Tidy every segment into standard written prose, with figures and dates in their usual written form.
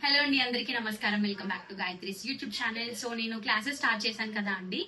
Hello అండి, అందరికీ నమస్కారం. Welcome back to Gayatri's YouTube channel. So నేను క్లాసెస్ స్టార్ట్ చేశాను కదా అండి.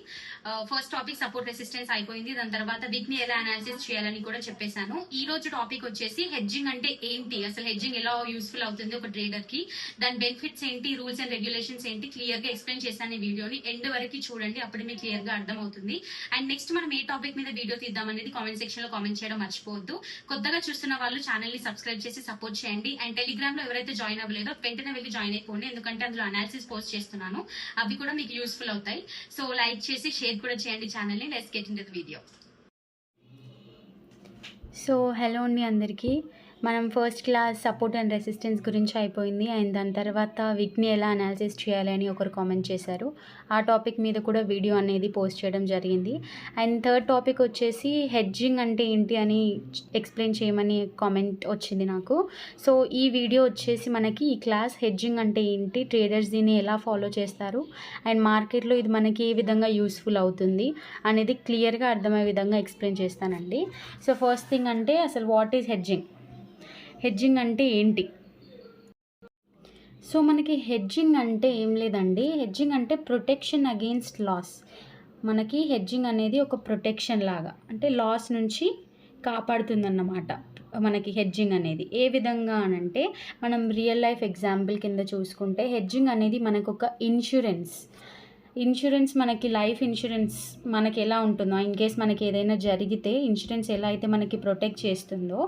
ఫస్ట్ టాపిక్ సపోర్ట్ రెసిస్టెన్స్ అయిపోయింది. దాని తర్వాత వీటిని ఎలా అనాలిసిస్ చేయాలని కూడా చెప్పేశాను. ఈ రోజు టాపిక్ వచ్చేసి హెడ్జింగ్ అంటే ఏంటి, అసలు హెడ్జింగ్ ఎలా యూస్ఫుల్ అవుతుంది ఒక ట్రేడర్ కి, దాని బెనిఫిట్స్ ఏంటి, రూల్స్ అండ్ రెగ్యులేషన్స్ ఏంటి, క్లియర్ గా ఎక్స్ప్లెయిన్ చేశాను. ఈ వీడియోని ఎండ్ వరకు చూడండి, అప్పుడు మీకు క్లియర్ గా అర్థమవుతుంది. అండ్ నెక్స్ట్ మనం ఏ టాపిక్ మీద వీడియో తీద్దాం అనేది కామెంట్ సెక్షన్ లో కామెంట్ చేయడం మర్చిపోవద్దు. కొత్తగా చూస్తున్న వాళ్ళు ఛానల్ ని సబ్స్క్రైబ్ చేసి సపోర్ట్ చేయండి. అండ్ టెలిగ్రామ్ లో ఎవరైతే జాయిన్ అవ్వలేదో వెంటనే వెళ్ళి జాయిన్ అయిపోండి, ఎందుకంటే అందులో అనాలిసిస్ పోస్ట్ చేస్తున్నాను. అవి కూడా మీకు యూస్ఫుల్ అవుతాయి. సో లైక్ చేసి షేర్ కూడా చేయండి ఛానల్ ని. Let's get into the video. So hello అండి అందరికీ. మనం first class support and resistance గురించి అయిపోయింది. అండ్ దాని తర్వాత వీటిని ఎలా అనాలిసిస్ చేయాలి అని ఒకరు కామెంట్ చేశారు. ఆ టాపిక్ మీద కూడా వీడియో అనేది పోస్ట్ చేయడం జరిగింది. అండ్ థర్డ్ టాపిక్ వచ్చేసి హెడ్జింగ్ అంటే ఏంటి అని ఎక్స్ప్లెయిన్ చేయమని కామెంట్ వచ్చింది నాకు. సో ఈ వీడియో వచ్చేసి మనకి ఈ క్లాస్ హెడ్జింగ్ అంటే ఏంటి, ట్రేడర్స్ దీన్ని ఎలా ఫాలో చేస్తారు, అండ్ మార్కెట్లో ఇది మనకి ఏ విధంగా యూస్ఫుల్ అవుతుంది అనేది క్లియర్గా అర్థమయ్యే విధంగా ఎక్స్ప్లెయిన్ చేస్తానండి. సో ఫస్ట్ థింగ్ అంటే అసలు వాట్ ఈజ్ హెడ్జింగ్, హెడ్జింగ్ అంటే ఏంటి? సో మనకి హెడ్జింగ్ అంటే ఏం లేదండి. హెడ్జింగ్ అంటే ప్రొటెక్షన్ అగెయిన్స్ట్ లాస్. మనకి హెడ్జింగ్ అనేది ఒక ప్రొటెక్షన్ లాగా, అంటే లాస్ నుంచి కాపాడుతుందన్నమాట. మనకి హెడ్జింగ్ అనేది ఏ విధంగా అనంటే, మనం రియల్ లైఫ్ ఎగ్జాంపుల్ కింద చూసుకుంటే హెడ్జింగ్ అనేది మనకు ఒక ఇన్సూరెన్స్ మనకి లైఫ్ ఇన్సూరెన్స్ మనకి ఎలా ఉంటుందో, ఇన్ కేస్ మనకి ఏదైనా జరిగితే ఇన్సూరెన్స్ ఎలా అయితే మనకి ప్రొటెక్ట్ చేస్తుందో,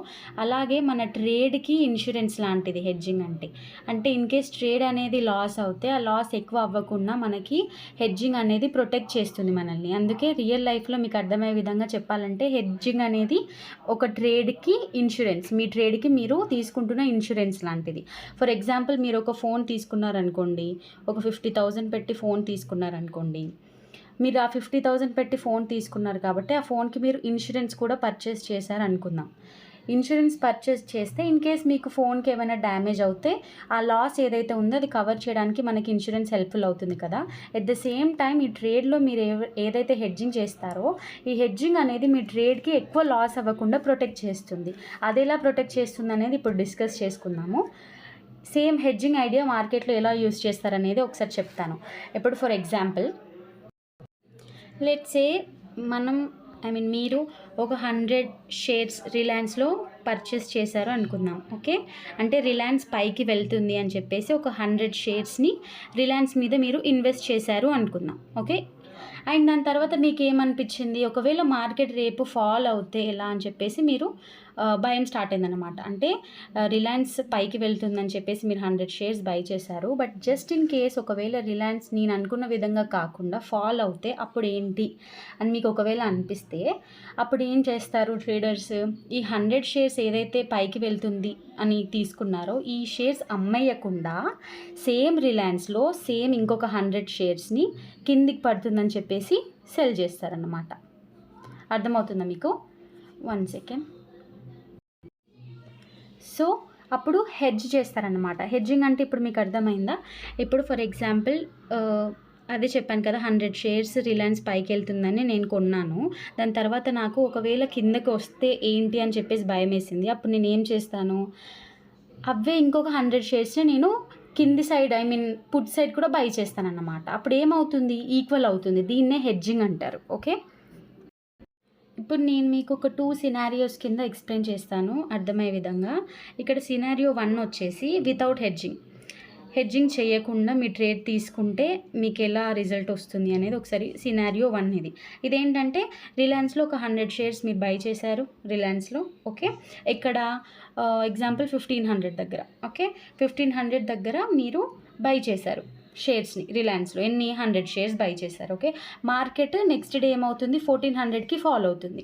అలాగే మన ట్రేడ్కి ఇన్సూరెన్స్ లాంటిది హెడ్జింగ్ అంటే ఇన్ కేస్ ట్రేడ్ అనేది లాస్ అవుతే ఆ లాస్ ఎక్కువ అవ్వకుండా మనకి హెడ్జింగ్ అనేది ప్రొటెక్ట్ చేస్తుంది మనల్ని. అందుకే రియల్ లైఫ్లో మీకు అర్థమయ్యే విధంగా చెప్పాలంటే హెడ్జింగ్ అనేది ఒక ట్రేడ్కి ఇన్సూరెన్స్, మీ ట్రేడ్కి మీరు తీసుకుంటున్న ఇన్సూరెన్స్ లాంటిది. ఫర్ ఎగ్జాంపుల్ మీరు ఒక ఫోన్ తీసుకున్నారనుకోండి, ఒక 50,000 పెట్టి ఫోన్ తీసుకున్నారనుకోండి, మీరు ఆ 50,000 పెట్టి ఫోన్ తీసుకున్నారు కాబట్టి ఆ ఫోన్కి మీరు ఇన్సూరెన్స్ కూడా పర్చేస్ చేశారు అనుకుందాం. ఇన్సూరెన్స్ పర్చేస్ చేస్తే ఇన్ కేస్ మీకు ఫోన్కి ఏమైనా డ్యామేజ్ అవుతే ఆ లాస్ ఏదైతే ఉందో అది కవర్ చేయడానికి మనకి ఇన్సూరెన్స్ హెల్ప్ఫుల్ అవుతుంది కదా. ఎట్ ద సేమ్ టైం ఈ ట్రేడ్లో మీరు ఏదైతే హెడ్జింగ్ చేస్తారో ఈ హెడ్జింగ్ అనేది మీ ట్రేడ్కి ఎక్కువ లాస్ అవ్వకుండా ప్రొటెక్ట్ చేస్తుంది. అది ఎలా ప్రొటెక్ట్ చేస్తుంది అనేది ఇప్పుడు డిస్కస్ చేసుకుందాము. సేమ్ హెడ్జింగ్ ఐడియా మార్కెట్లో ఎలా యూస్ చేస్తారనేది ఒకసారి చెప్తాను. ఇప్పుడు ఫర్ ఎగ్జాంపుల్ లెట్స్ సే మీరు ఒక 100 షేర్స్ రిలయన్స్లో పర్చేస్ చేశారు అనుకుందాం. ఓకే, అంటే రిలయన్స్ పైకి వెళ్తుంది అని చెప్పేసి ఒక 100 షేర్స్ని రిలయన్స్ మీద మీరు ఇన్వెస్ట్ చేశారు అనుకుందాం. ఓకే, అండ్ దాని తర్వాత మీకు ఏమనిపించింది, ఒకవేళ మార్కెట్ రేపు ఫాల్ అవుతే ఎలా అని చెప్పేసి మీరు భయం స్టార్ట్ అయిందనమాట. అంటే రిలయన్స్ పైకి వెళ్తుందని చెప్పేసి మీరు 100 షేర్స్ బై చేశారు. బట్ జస్ట్ ఇన్ కేస్ ఒకవేళ రిలయన్స్ నేను అనుకున్న విధంగా కాకుండా ఫాల్ అవుతే అప్పుడు ఏంటి అని మీకు ఒకవేళ అనిపిస్తే అప్పుడు ఏం చేస్తారు ట్రేడర్స్? ఈ 100 షేర్స్ ఏదైతే పైకి వెళ్తుంది అని తీసుకున్నారో ఈ షేర్స్ అమ్మేయకుండా సేమ్ రిలయన్స్లో సేమ్ ఇంకొక 100 షేర్స్ని కిందికి పడుతుందని చెప్పేసి సెల్ చేస్తారన్నమాట. అర్థమవుతుందా మీకు? 1 సెకండ్. సో అప్పుడు హెడ్జ్ చేస్తారనమాట. హెడ్జింగ్ అంటే ఇప్పుడు మీకు అర్థమైందా? ఇప్పుడు ఫర్ ఎగ్జాంపుల్ అదే చెప్పాను కదా, 100 షేర్స్ రిలయన్స్ పైకి వెళ్తుందని నేను కొన్నాను. దాని తర్వాత నాకు ఒకవేళ కిందకి వస్తే ఏంటి అని చెప్పేసి భయం వేసింది. అప్పుడు నేను ఏం చేస్తాను, అవే ఇంకొక 100 షేర్స్ని నేను కింది సైడ్ పుట్ సైడ్ కూడా బై చేస్తానన్నమాట. అప్పుడు ఏమవుతుంది, ఈక్వల్ అవుతుంది. దీన్నే హెడ్జింగ్ అంటారు. ఓకే, ఇప్పుడు నేను మీకు ఒక 2 సినారియోస్ కింద ఎక్స్ప్లెయిన్ చేస్తాను అర్థమయ్యే విధంగా. ఇక్కడ సినారియో 1 వచ్చేసి వితౌట్ హెడ్జింగ్ చేయకుండా మీ ట్రేడ్ తీసుకుంటే మీకు ఎలా రిజల్ట్ వస్తుంది అనేది ఒకసారి సినారియో 1 ఇదేంటంటే రిలయన్స్లో ఒక 100 షేర్స్ మీరు బై చేశారు రిలయన్స్లో. ఓకే, ఇక్కడ ఎగ్జాంపుల్ 1500 దగ్గర. ఓకే, 1500 దగ్గర మీరు బై చేశారు షేర్స్ని రిలయన్స్లో. ఎన్ని 100 షేర్స్ బై చేశారు. ఓకే, మార్కెట్ నెక్స్ట్ డే ఏమవుతుంది, 1400కి ఫాల్ అవుతుంది.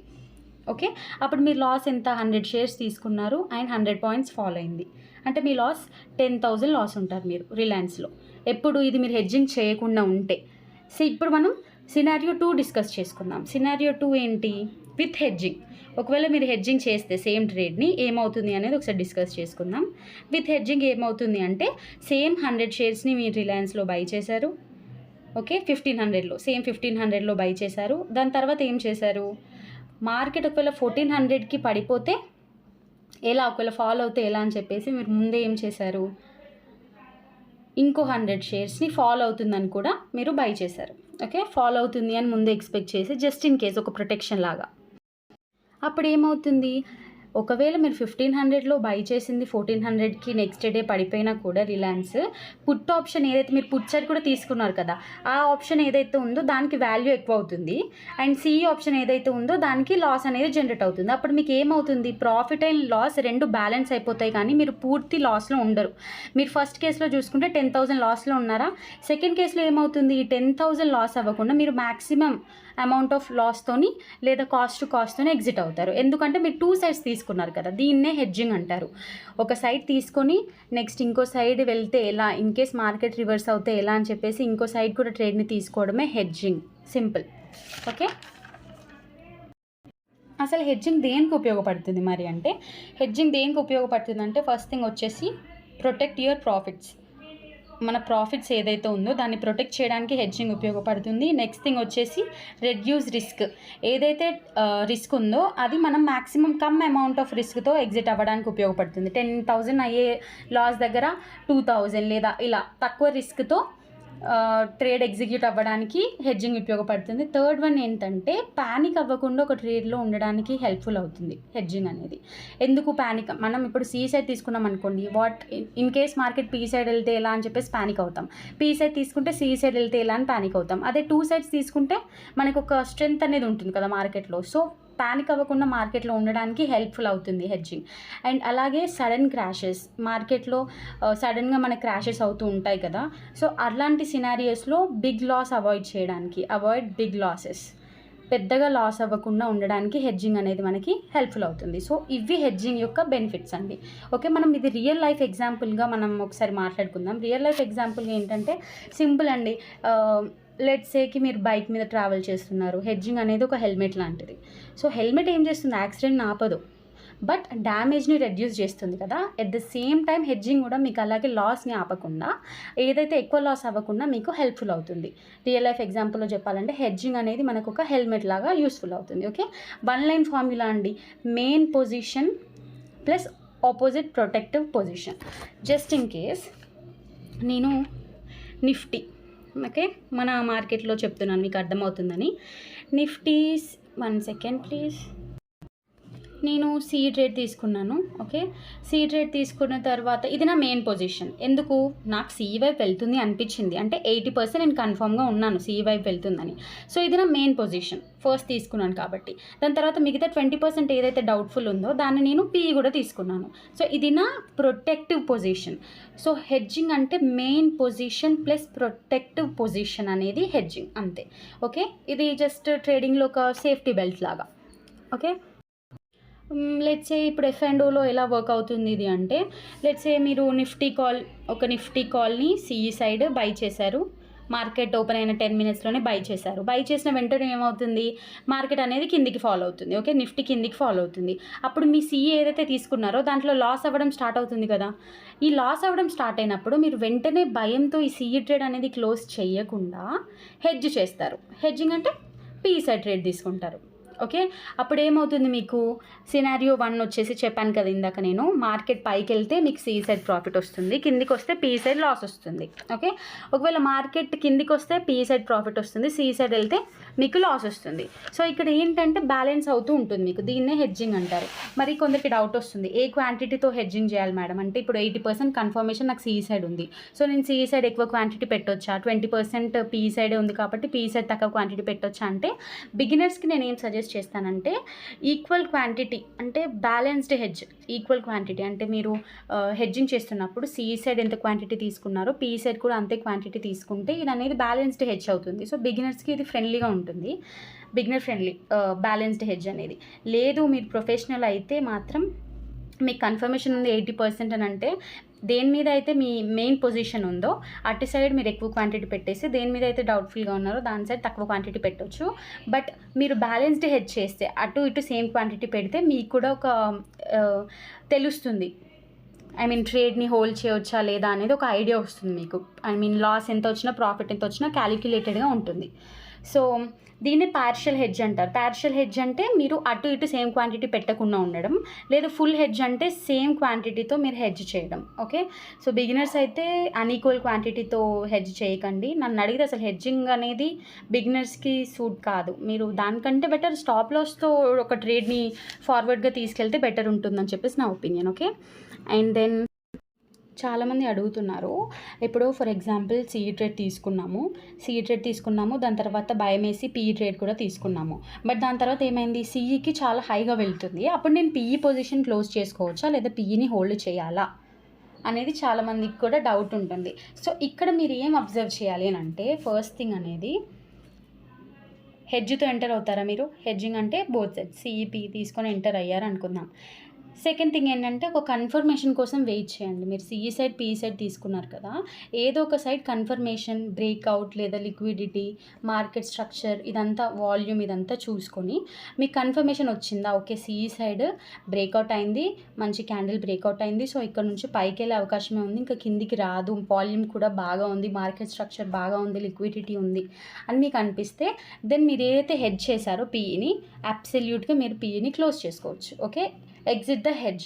ఓకే, అప్పుడు మీరు లాస్ ఎంత, 100 షేర్స్ తీసుకున్నారు అండ్ 100 పాయింట్స్ ఫాల్ అయింది. అంటే మీ లాస్ 10,000 లాస్ ఉంటారు మీరు రిలయన్స్లో, ఎప్పుడు ఇది మీరు హెడ్జింగ్ చేయకుండా ఉంటే. సో ఇప్పుడు మనం సినారియో 2 డిస్కస్ చేసుకుందాం. సినారియో 2 ఏంటి, విత్ హెడ్జింగ్. ఒకవేళ మీరు హెడ్జింగ్ చేస్తే సేమ్ ట్రేడ్ని ఏమవుతుంది అనేది ఒకసారి డిస్కస్ చేసుకుందాం. విత్ హెడ్జింగ్ ఏమవుతుంది అంటే సేమ్ 100 షేర్స్ని మీరు రిలయన్స్లో బై చేశారు. ఓకే, 1500లో సేమ్ 1500లో బై చేశారు. దాని తర్వాత ఏం చేశారు, మార్కెట్ ఒకవేళ 1400కి పడిపోతే ఎలా, ఒకవేళ ఫాల్ అవుతే ఎలా అని చెప్పేసి మీరు ముందే ఏం చేశారు, ఇంకో 100 షేర్స్ని ఫాలో అవుతుందని కూడా మీరు బై చేశారు. ఓకే, ఫాలో అవుతుంది అని ముందు ఎక్స్పెక్ట్ చేసి జస్ట్ ఇన్ కేస్ ఒక ప్రొటెక్షన్ లాగా. అప్పుడు ఏమవుతుంది, ఒకవేళ మీరు 1500లో బై చేసింది 1400కి నెక్స్ట్ డే పడిపోయినా కూడా రిలయన్స్ పుట్ ఆప్షన్ ఏదైతే మీరు పుట్ సైడ్ కూడా తీసుకున్నారు కదా, ఆ ఆప్షన్ ఏదైతే ఉందో దానికి వాల్యూ ఎక్కువ అవుతుంది. అండ్ సిఈ ఆప్షన్ ఏదైతే ఉందో దానికి లాస్ అనేది జనరేట్ అవుతుంది. అప్పుడు మీకు ఏమవుతుంది, ప్రాఫిట్ అండ్ లాస్ రెండు బ్యాలెన్స్ అయిపోతాయి, కానీ మీరు పూర్తి లాస్లో ఉండరు. మీరు ఫస్ట్ కేసులో చూసుకుంటే 10,000 లాస్లో ఉన్నారా, సెకండ్ కేసులో ఏమవుతుంది, ఈ 10,000 లాస్ అవ్వకుండా మీరు మ్యాక్సిమం అమౌంట్ ఆఫ్ లాస్తోని లేదా కాస్ట్తోని ఎగ్జిట్ అవుతారు. ఎందుకంటే మీరు 2 సైడ్స్ తీసుకున్నారు కదా, దీన్నే హెడ్జింగ్ అంటారు. ఒక సైడ్ తీసుకొని నెక్స్ట్ ఇంకో సైడ్ వెళ్తే ఎలా, ఇన్ కేస్ మార్కెట్ రివర్స్ అవుతే ఎలా అని చెప్పేసి ఇంకో సైడ్ కూడా ట్రేడ్ని తీసుకోవడమే హెడ్జింగ్. సింపుల్. ఓకే, అసలు హెడ్జింగ్ దేనికి ఉపయోగపడుతుంది మరి అంటే, హెడ్జింగ్ దేనికి ఉపయోగపడుతుంది అంటే ఫస్ట్ థింగ్ వచ్చేసి ప్రొటెక్ట్ యువర్ ప్రాఫిట్స్. మన ప్రాఫిట్స్ ఏదైతే ఉందో దాన్ని ప్రొటెక్ట్ చేయడానికి హెడ్జింగ్ ఉపయోగపడుతుంది. నెక్స్ట్ థింగ్ వచ్చేసి రెడ్యూస్ రిస్క్. ఏదైతే రిస్క్ ఉందో అది మనం మ్యాక్సిమం కమ్ అమౌంట్ ఆఫ్ రిస్క్తో ఎగ్జిట్ అవ్వడానికి ఉపయోగపడుతుంది. 10,000 అయ్యే లాస్ దగ్గర 2,000 లేదా ఇలా తక్కువ రిస్క్తో ట్రేడ్ ఎగ్జిక్యూట్ అవ్వడానికి హెడ్జింగ్ ఉపయోగపడుతుంది. థర్డ్ వన్ ఏంటంటే ప్యానిక్ అవ్వకుండా ఒక ట్రేడ్లో ఉండడానికి హెల్ప్ఫుల్ అవుతుంది హెడ్జింగ్ అనేది. ఎందుకు ప్యానిక్, మనం ఇప్పుడు సి సైడ్ తీసుకున్నాం అనుకోండి, in case market P side వెళ్తే ఎలా అని చెప్పేసి ప్యానిక్ అవుతాం, పీ సైడ్ తీసుకుంటే సి సైడ్ వెళ్తే ఎలా అని ప్యానిక్ అవుతాం. అదే 2 సైడ్స్ తీసుకుంటే మనకు ఒక స్ట్రెంగ్త్ అనేది ఉంటుంది కదా మార్కెట్లో. సో ప్యానిక్ అవ్వకుండా మార్కెట్లో ఉండడానికి హెల్ప్ఫుల్ అవుతుంది హెడ్జింగ్. అండ్ అలాగే సడన్ క్రాషెస్, మార్కెట్లో సడన్గా మన క్రాషెస్ అవుతూ ఉంటాయి కదా, సో అలాంటి సినారియోస్లో బిగ్ లాస్ అవాయిడ్ చేయడానికి, అవాయిడ్ బిగ్ లాసెస్, పెద్దగా లాస్ అవ్వకుండా ఉండడానికి హెడ్జింగ్ అనేది మనకి హెల్ప్ఫుల్ అవుతుంది. సో ఇవి హెడ్జింగ్ యొక్క బెనిఫిట్స్ అండి. ఓకే, మనం ఇది రియల్ లైఫ్ ఎగ్జాంపుల్గా మనం ఒకసారి మాట్లాడుకుందాం. రియల్ లైఫ్ ఎగ్జాంపుల్గా ఏంటంటే సింపుల్ అండి. లెట్స్ సేకి మీరు బైక్ మీద ట్రావెల్ చేస్తున్నారు. హెడ్జింగ్ అనేది ఒక హెల్మెట్ లాంటిది. సో హెల్మెట్ ఏం చేస్తుంది, యాక్సిడెంట్ని ఆపదు, బట్ డ్యామేజ్ని రెడ్యూస్ చేస్తుంది కదా. At the same time hedging కూడా మీకు అలాగే లాస్ని ఆపకుండా, ఏదైతే ఎక్కువ లాస్ అవ్వకుండా మీకు హెల్ప్ఫుల్ అవుతుంది. రియల్ లైఫ్ ఎగ్జాంపుల్లో చెప్పాలంటే హెడ్జింగ్ అనేది మనకు ఒక హెల్మెట్ లాగా యూస్ఫుల్ అవుతుంది. ఓకే, 1 లైన్ ఫార్ములా అండి. Main position plus opposite protective position. Just in case నేను నిఫ్టీ, ఓకే, మన మార్కెట్లో చెప్తున్నాను మీకు అర్థమవుతుందని. Nifty 1 second please. నేను సి ట్రేడ్ తీసుకున్నాను. ఓకే, సి ట్రేడ్ తీసుకున్న తర్వాత ఇది నా మెయిన్ పొజిషన్. ఎందుకు, నాకు సి వైపు వెళ్తుంది అనిపించింది, అంటే 80% నేను కన్ఫామ్గా ఉన్నాను సి వైపు వెళ్తుందని. సో ఇది నా మెయిన్ పొజిషన్, ఫస్ట్ తీసుకున్నాను కాబట్టి. దాని తర్వాత మిగతా 20% ఏదైతే డౌట్ఫుల్ ఉందో దాన్ని నేను పి కూడా తీసుకున్నాను. సో ఇది నా ప్రొటెక్టివ్ పొజిషన్. సో హెడ్జింగ్ అంటే main position plus protective position అనేది హెడ్జింగ్, అంతే. ఓకే, ఇది జస్ట్ ట్రేడింగ్లో ఒక సేఫ్టీ బెల్ట్ లాగా. ఓకే, లెట్స్ సే ఇప్పుడు F&Oలో ఎలా వర్క్ అవుతుంది ఇది అంటే, లెట్స్ సే మీరు నిఫ్టీ కాల్ని సిఈ సైడ్ బై చేశారు. మార్కెట్ ఓపెన్ అయిన 10 మినిట్స్లోనే బై చేశారు. బై చేసిన వెంటనే ఏమవుతుంది, మార్కెట్ అనేది కిందికి ఫాలో అవుతుంది. ఓకే, నిఫ్టీ కిందికి ఫాలో అవుతుంది. అప్పుడు మీ సిఈ ఏదైతే తీసుకున్నారో దాంట్లో లాస్ అవ్వడం స్టార్ట్ అవుతుంది కదా. ఈ లాస్ అవ్వడం స్టార్ట్ అయినప్పుడు మీరు వెంటనే భయంతో ఈ సిఈ ట్రేడ్ అనేది క్లోజ్ చేయకుండా హెడ్జ్ చేస్తారు. హెడ్జింగ్ అంటే పీ సైడ్ ట్రేడ్ తీసుకుంటారు. ఓకే, అప్పుడు ఏమవుతుంది, మీకు సినారియో 1 వచ్చేసి చెప్పాను కదా ఇందాక నేను, మార్కెట్ పైకి వెళ్తే మీకు సి సైడ్ ప్రాఫిట్ వస్తుంది, కిందికి వస్తే పీ సైడ్ లాస్ వస్తుంది. ఓకే, ఒకవేళ మార్కెట్ కిందికి వస్తే పీ సైడ్ ప్రాఫిట్ వస్తుంది, సి సైడ్ వెళ్తే మీకు లాస్ వస్తుంది. సో ఇక్కడ ఏంటంటే బ్యాలెన్స్ అవుతూ ఉంటుంది మీకు, దీన్నే హెడ్జింగ్ అంటారు. మరి కొందరికి డౌట్ వస్తుంది, ఏ క్వాంటిటీతో హెడ్జింగ్ చేయాలి మేడం అంటే, ఇప్పుడు 80% కన్ఫర్మేషన్ నాకు సి సైడ్ ఉంది, సో నేను సి సైడ్ ఎక్కువ క్వాంటిటీ పెట్టొచ్చా, 20% పీ సైడే ఉంది కాబట్టి పీ సైడ్ తక్కువ క్వాంటిటీ పెట్టొచ్చా అంటే, బిగినర్స్కి నేను ఏం సజెస్ట్ చేస్తానంటే ఈక్వల్ క్వాంటిటీ, అంటే బ్యాలెన్స్డ్ హెడ్జ్. ఈక్వల్ క్వాంటిటీ అంటే మీరు హెడ్జింగ్ చేస్తున్నప్పుడు సి సైడ్ ఎంత క్వాంటిటీ తీసుకున్నారో పీ సైడ్ కూడా అంతే క్వాంటిటీ తీసుకుంటే ఇది అనేది బ్యాలెన్స్డ్ హెడ్జ్ అవుతుంది. సో బిగినర్స్కి ఇది ఫ్రెండ్లీగా ఉంటుంది, బిగినర్ ఫ్రెండ్లీ బ్యాలెన్స్డ్ హెడ్జ్ అనేది. లేదు మీరు ప్రొఫెషనల్ అయితే మాత్రం మీకు కన్ఫర్మేషన్ ఉంది 80% అని అంటే, దేని మీద అయితే మీ మెయిన్ పొజిషన్ ఉందో అటు సైడ్ మీరు ఎక్కువ క్వాంటిటీ పెట్టేసి, దేని మీద అయితే డౌట్ఫుల్గా ఉన్నారో దాని సైడ్ తక్కువ క్వాంటిటీ పెట్టవచ్చు. బట్ మీరు బ్యాలెన్స్డ్ హెడ్జ్ చేస్తే అటు ఇటు సేమ్ క్వాంటిటీ పెడితే మీకు కూడా ఒక తెలుస్తుంది, ట్రేడ్ని హోల్డ్ చేయవచ్చా లేదా అనేది ఒక ఐడియా వస్తుంది మీకు. లాస్ ఎంత వచ్చినా ప్రాఫిట్ ఎంత వచ్చినా క్యాలిక్యులేటెడ్గా ఉంటుంది. సో దీన్ని పార్షియల్ హెడ్జ్ అంటారు. పార్షియల్ హెడ్జ్ అంటే మీరు అటు ఇటు సేమ్ క్వాంటిటీ పెట్టకుండా ఉండడం, లేదా ఫుల్ హెడ్జ్ అంటే సేమ్ క్వాంటిటీతో మీరు హెడ్జ్ చేయడం. ఓకే, సో బిగినర్స్ అయితే అన్ఈక్వల్ క్వాంటిటీతో హెడ్జ్ చేయకండి. నన్ను అడిగితే అసలు హెడ్జింగ్ అనేది బిగినర్స్కి సూట్ కాదు. మీరు దానికంటే బెటర్ స్టాప్ లాస్తో ఒక ట్రేడ్ని ఫార్వర్డ్గా తీసుకెళ్తే బెటర్ ఉంటుందని చెప్పేసి నా ఒపీనియన్. ఓకే, అండ్ దెన్ చాలామంది అడుగుతున్నారు, ఇప్పుడు ఫర్ ఎగ్జాంపుల్ సిఈ ట్రేడ్ తీసుకున్నాము, దాని తర్వాత భయం వేసి పీఈ ట్రేడ్ కూడా తీసుకున్నాము. బట్ దాని తర్వాత ఏమైంది, సిఈకి చాలా హైగా వెళ్తుంది. అప్పుడు నేను పీఈ పొజిషన్ క్లోజ్ చేసుకోవచ్చా లేదా పీఈని హోల్డ్ చేయాలా అనేది చాలామందికి కూడా డౌట్ ఉంటుంది. సో ఇక్కడ మీరు ఏం అబ్జర్వ్ చేయాలి అని అంటే, ఫస్ట్ థింగ్ అనేది హెడ్జ్తో ఎంటర్ అవుతారా మీరు. హెడ్జింగ్ అంటే బోత్ సైడ్ సిఈపీ తీసుకొని ఎంటర్ అయ్యారు అనుకుందాం. సెకండ్ థింగ్ ఏంటంటే ఒక కన్ఫర్మేషన్ కోసం వెయిట్ చేయండి. మీరు సిఈ సైడ్ పీఈ సైడ్ తీసుకున్నారు కదా, ఏదో ఒక సైడ్ కన్ఫర్మేషన్, బ్రేక్అవుట్ లేదా లిక్విడిటీ, మార్కెట్ స్ట్రక్చర్, ఇదంతా వాల్యూమ్ ఇదంతా చూసుకొని మీకు కన్ఫర్మేషన్ వచ్చిందా, ఓకే సిఈ సైడ్ బ్రేక్అవుట్ అయింది, మంచి క్యాండిల్ బ్రేక్అవుట్ అయింది, సో ఇక్కడ నుంచి పైకి వెళ్ళే అవకాశమే ఉంది, ఇంకా కిందికి రాదు, వాల్యూమ్ కూడా బాగా ఉంది, మార్కెట్ స్ట్రక్చర్ బాగా ఉంది, లిక్విడిటీ ఉంది అని మీకు అనిపిస్తే దెన్ మీరు ఏదైతే హెడ్జ్ చేశారో పీఈని, అబ్సల్యూట్గా మీరు పీఈని క్లోజ్ చేసుకోవచ్చు. Okay, exit the hedge,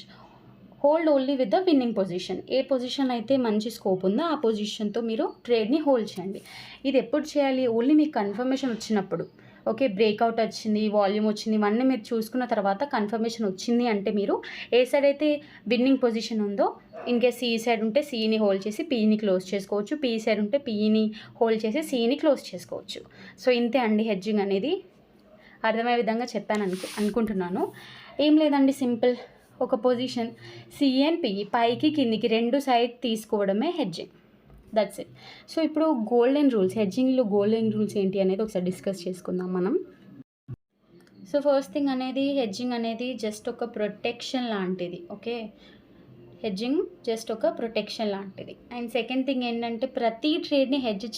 hold only with the winning position. A position అయితే మంచి స్కోప్ ఉందో ఆ పొజిషన్తో మీరు ట్రేడ్ని హోల్డ్ చేయండి. ఇది ఎప్పుడు చేయాలి, ఓన్లీ మీకు కన్ఫర్మేషన్ వచ్చినప్పుడు. ఓకే, బ్రేక్అవుట్ వచ్చింది, వాల్యూమ్ వచ్చింది, ఇవన్నీ మీరు చూసుకున్న తర్వాత కన్ఫర్మేషన్ వచ్చింది అంటే మీరు ఏ సైడ్ అయితే విన్నింగ్ పొజిషన్ ఉందో, ఇన్ కేస్ సిఈ సైడ్ ఉంటే సిఈని హోల్డ్ చేసి పీఈని క్లోజ్ చేసుకోవచ్చు, పీఈ సైడ్ ఉంటే పీఈని హోల్డ్ చేసి సిఈని క్లోజ్ చేసుకోవచ్చు. సో ఇంతే అండి హెడ్జింగ్ అనేది. అర్థమయ్యే విధంగా చెప్పాను అనుకుంటున్నాను. ఏం లేదండి, సింపుల్. ఒక పొజిషన్ సిఈ అండ్ పీఈ పైకి కిందికి రెండు సైడ్ తీసుకోవడమే హెడ్జింగ్. That's it. సో ఇప్పుడు గోల్డెన్ రూల్స్, హెడ్జింగ్లో గోల్డెన్ రూల్స్ ఏంటి అనేది ఒకసారి డిస్కస్ చేసుకుందాం మనం. సో ఫస్ట్ థింగ్ అనేది, హెడ్జింగ్ అనేది జస్ట్ ఒక ప్రొటెక్షన్ లాంటిది. ఓకే, హెడ్జింగ్ జస్ట్ ఒక ప్రొటెక్షన్ లాంటిది. అండ్ సెకండ్ థింగ్ ఏంటంటే, ప్రతి ట్రేడ్ని హెడ్జ్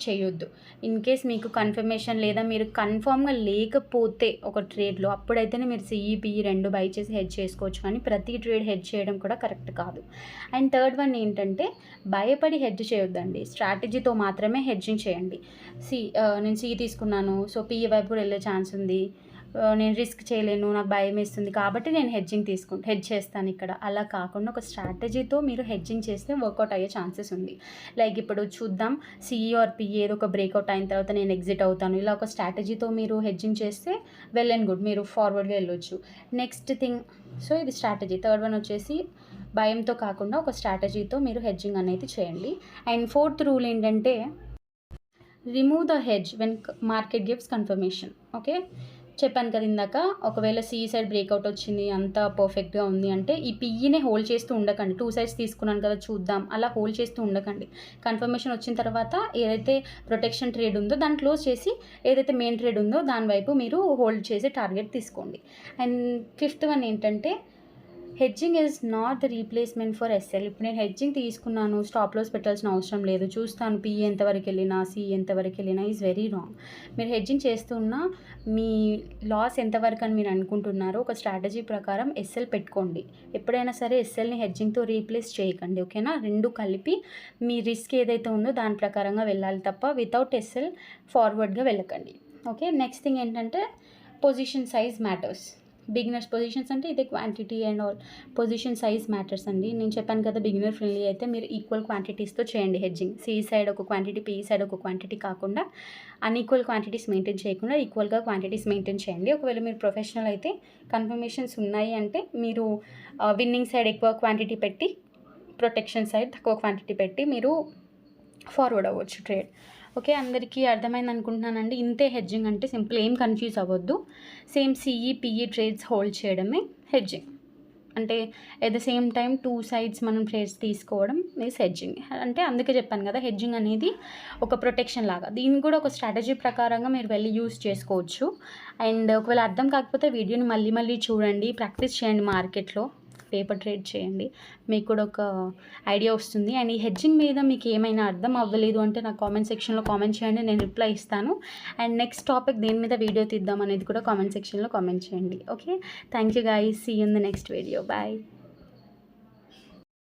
చేయొద్దు. ఇన్ కేస్ మీకు కన్ఫర్మేషన్ లేదా మీరు కన్ఫామ్గా లేకపోతే ఒక ట్రేడ్లో, అప్పుడైతేనే మీరు సిఈపీఈ రెండు బై చేసి హెడ్జ్ చేసుకోవచ్చు, కానీ ప్రతి ట్రేడ్ హెడ్జ్ చేయడం కూడా కరెక్ట్ కాదు. అండ్ థర్డ్ వన్ ఏంటంటే, భయపడి హెడ్జ్ చేయొద్దండి, స్ట్రాటజీతో మాత్రమే హెడ్జింగ్ చేయండి. నేను సిఈ తీసుకున్నాను, సో పీఈ వైపు కూడా వెళ్ళే ఛాన్స్ ఉంది, నేను రిస్క్ చేయలేను, నాకు భయం వేస్తుంది కాబట్టి నేను హెడ్జ్ చేస్తాను ఇక్కడ. అలా కాకుండా ఒక స్ట్రాటజీతో మీరు హెడ్జింగ్ చేస్తే వర్కౌట్ అయ్యే ఛాన్సెస్ ఉంది. లైక్ ఇప్పుడు చూద్దాం, సిఈ ఆర్ పీఈ ఏదో ఒక బ్రేక్అవుట్ అయిన తర్వాత నేను ఎగ్జిట్ అవుతాను, ఇలా ఒక స్ట్రాటజీతో మీరు హెడ్జింగ్ చేస్తే వెల్ అండ్ గుడ్, మీరు ఫార్వర్డ్గా వెళ్ళొచ్చు. నెక్స్ట్ థింగ్, సో ఇది స్ట్రాటజీ. థర్డ్ వన్ వచ్చేసి భయంతో కాకుండా ఒక స్ట్రాటజీతో మీరు హెడ్జింగ్ అనేది చేయండి. అండ్ ఫోర్త్ రూల్ ఏంటంటే, remove the hedge when market gives confirmation. Okay, చెప్పాను కదా ఇందాక, ఒకవేళ సిఈ సైడ్ బ్రేక్అవుట్ వచ్చింది, అంతా పర్ఫెక్ట్గా ఉంది అంటే ఈ పీఈనే హోల్డ్ చేస్తూ ఉండకండి. టూ సైడ్స్ తీసుకున్నాను కదా చూద్దాం, అలా హోల్డ్ చేస్తూ ఉండకండి. కన్ఫర్మేషన్ వచ్చిన తర్వాత ఏదైతే ప్రొటెక్షన్ ట్రేడ్ ఉందో దాన్ని క్లోజ్ చేసి, ఏదైతే మెయిన్ ట్రేడ్ ఉందో దాని వైపు మీరు హోల్డ్ చేసి టార్గెట్ తీసుకోండి. అండ్ ఫిఫ్త్ వన్ ఏంటంటే, hedging is not the replacement for SL. ఇప్పుడు నేను హెడ్జింగ్ తీసుకున్నాను, స్టాప్ లాస్ పెట్టాల్సిన అవసరం లేదు, చూస్తాను పీఈ ఎంతవరకు వెళ్ళినా సిఈ ఎంతవరకు వెళ్ళినా, ఈజ్ వెరీ రాంగ్. మీరు హెడ్జింగ్ చేస్తున్నా మీ లాస్ ఎంతవరకు అని మీరు అనుకుంటున్నారో ఒక స్ట్రాటజీ ప్రకారం ఎస్ఎల్ పెట్టుకోండి. ఎప్పుడైనా సరే ఎస్ఎల్ని హెడ్జింగ్తో రీప్లేస్ చేయకండి. ఓకేనా, రెండు కలిపి మీ రిస్క్ ఏదైతే ఉందో దాని ప్రకారంగా వెళ్ళాలి తప్ప వితౌట్ ఎస్ఎల్ ఫార్వర్డ్గా వెళ్ళకండి. ఓకే, నెక్స్ట్ థింగ్ ఏంటంటే, position size matters. Beginners positions అంటే ఇదే quantity and all, position size matters అండి. నేను చెప్పాను కదా, బిగినర్ ఫ్రెండ్లీ అయితే మీరు ఈక్వల్ క్వాంటిటీస్తో చేయండి హెడ్జింగ్. సిఈ సైడ్ ఒక క్వాంటిటీ, పీఈ సైడ్ ఒక క్వాంటిటీ కాకుండా అన్ఈక్వల్ క్వాంటిటీస్ మెయింటైన్ చేయకుండా ఈక్వల్గా క్వాంటిటీస్ మెయింటైన్ చేయండి. ఒకవేళ మీరు ప్రొఫెషనల్ అయితే కన్ఫర్మేషన్స్ ఉన్నాయి అంటే మీరు విన్నింగ్ సైడ్ ఎక్కువ క్వాంటిటీ పెట్టి, ప్రొటెక్షన్ సైడ్ తక్కువ క్వాంటిటీ పెట్టి మీరు ఫార్వర్డ్ అవ్వచ్చు ట్రేడ్. ఓకే, అందరికీ అర్థమైంది అనుకుంటున్నానండి. ఇంతే హెడ్జింగ్ అంటే, సింపుల్, ఏం కన్ఫ్యూజ్ అవ్వద్దు. Same CE PE trades hold చేయడమే హెడ్జింగ్ అంటే. At the same time two sides మనం ట్రేడ్స్ తీసుకోవడం ఈజ్ హెడ్జింగ్ అంటే. అందుకే చెప్పాను కదా, హెడ్జింగ్ అనేది ఒక ప్రొటెక్షన్ లాగా. దీన్ని కూడా ఒక స్ట్రాటజీ ప్రకారంగా మీరు వెళ్ళి యూస్ చేసుకోవచ్చు. అండ్ ఒకవేళ అర్థం కాకపోతే వీడియోని మళ్ళీ చూడండి, ప్రాక్టీస్ చేయండి, మార్కెట్లో పేపర్ ట్రేడ్ చేయండి, మీకు కూడా ఒక ఐడియా వస్తుంది. అండ్ ఈ హెడ్జింగ్ మీద మీకు ఏమైనా అర్థం అవ్వలేదు అంటే నాకు కామెంట్ సెక్షన్లో కామెంట్ చేయండి, నేను రిప్లై ఇస్తాను. అండ్ నెక్స్ట్ టాపిక్ దేని మీద వీడియో తీద్దాం అనేది కూడా కామెంట్ సెక్షన్లో కామెంట్ చేయండి. Okay, thank you guys, see you in the next video, bye.